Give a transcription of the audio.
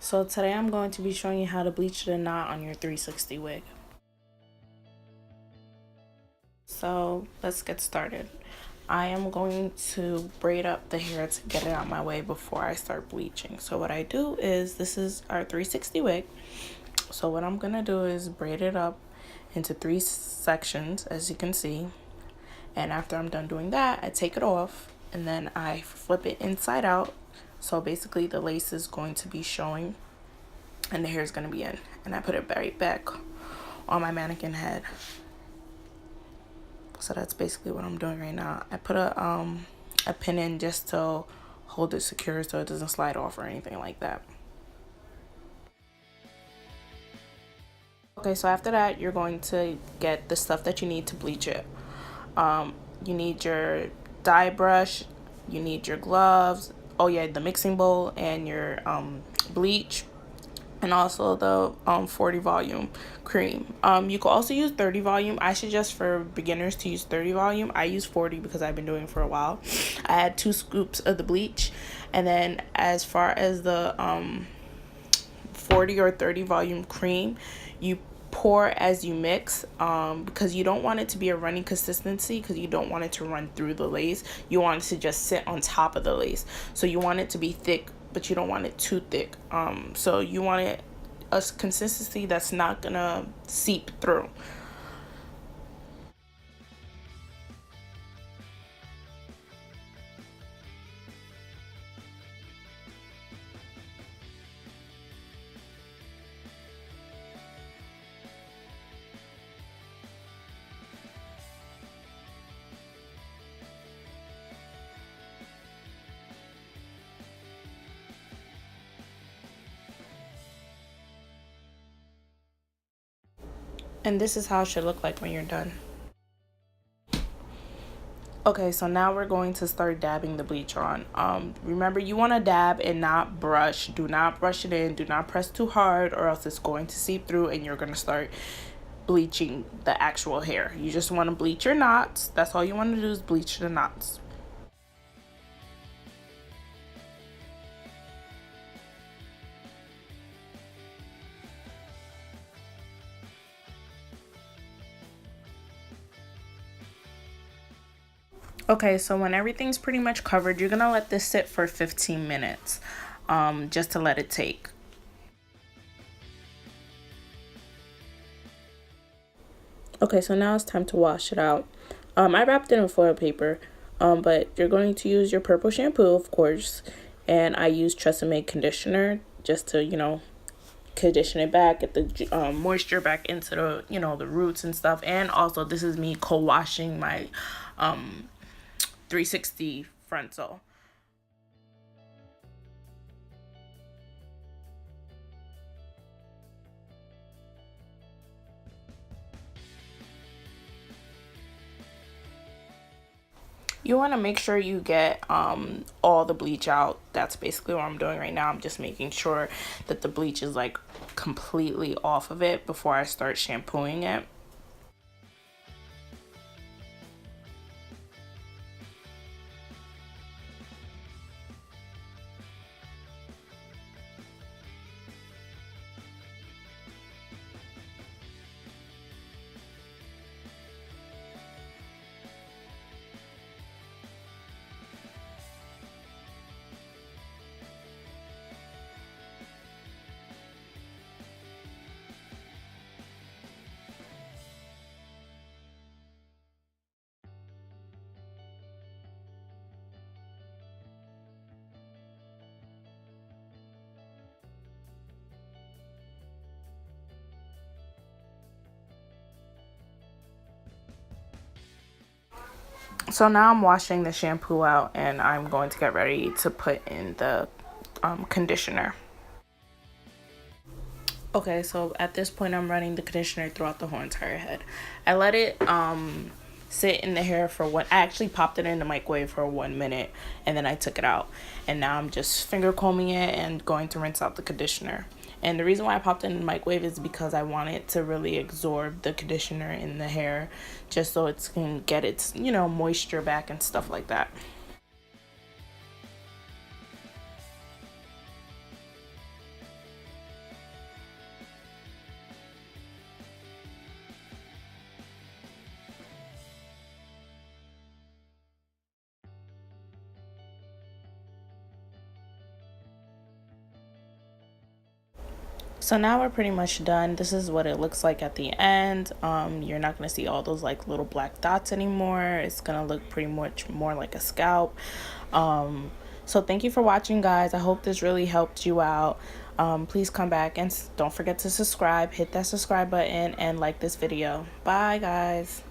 So today I'm going to be showing you how to bleach the knot on your 360 wig. So let's get started. I am going to braid up the hair to get it out my way before I start bleaching. So what I do is, this is our 360 wig. So what I'm gonna do is braid it up into 3 sections, as you can see. And after I'm done doing that, I take it off and then I flip it inside out. So basically the lace is going to be showing and the hair is going to be in, and I put it right back on my mannequin head. So that's basically what I'm doing right now. I put a pin in just to hold it secure so it doesn't slide off or anything like that. Okay, so after that, you're going to get the stuff that you need to bleach it. You need your dye brush, you need your gloves, oh yeah, the mixing bowl, and your bleach, and also the 40 volume cream. You could also use 30 volume. I suggest for beginners to use 30 volume. I use 40 because I've been doing it for a while. I had 2 scoops of the bleach, and then as far as the 40 or 30 volume cream, you pour as you mix, because you don't want it to be a running consistency, because you don't want it to run through the lace. You want it to just sit on top of the lace. So you want it to be thick, but you don't want it too thick. So you want it a consistency that's not gonna seep through. And this is how it should look like when you're done. Okay, so now we're going to start dabbing the bleach on. Remember, you want to dab and not brush. Do not brush it in. Do not press too hard, or else it's going to seep through and you're going to start bleaching the actual hair. You just want to bleach your knots. That's all you want to do, is bleach the knots. Okay, so when everything's pretty much covered, you're gonna let this sit for 15 minutes, just to let it take. Okay, so now it's time to wash it out. I wrapped it in foil paper, but you're going to use your purple shampoo, of course, and I use Tresemme conditioner just to, condition it back, get the moisture back into the, the roots and stuff. And also, this is me co-washing my 360 frontal. You want to make sure you get all the bleach out. That's basically what I'm doing right now. I'm just making sure that the bleach is like completely off of it before I start shampooing it. So now I'm washing the shampoo out and I'm going to get ready to put in the conditioner. Okay, so at this point I'm running the conditioner throughout the whole entire head. I let it sit in the hair for I actually popped it in the microwave for 1 minute and then I took it out. And now I'm just finger combing it and going to rinse out the conditioner. And the reason why I popped it in the microwave is because I want it to really absorb the conditioner in the hair, just so it can get its, moisture back and stuff like that. So now we're pretty much done. This is what it looks like at the end. You're not going to see all those like little black dots anymore. It's going to look pretty much more like a scalp. So thank you for watching, guys. I hope this really helped you out. Please come back and don't forget to subscribe. Hit that subscribe button and like this video. Bye, guys.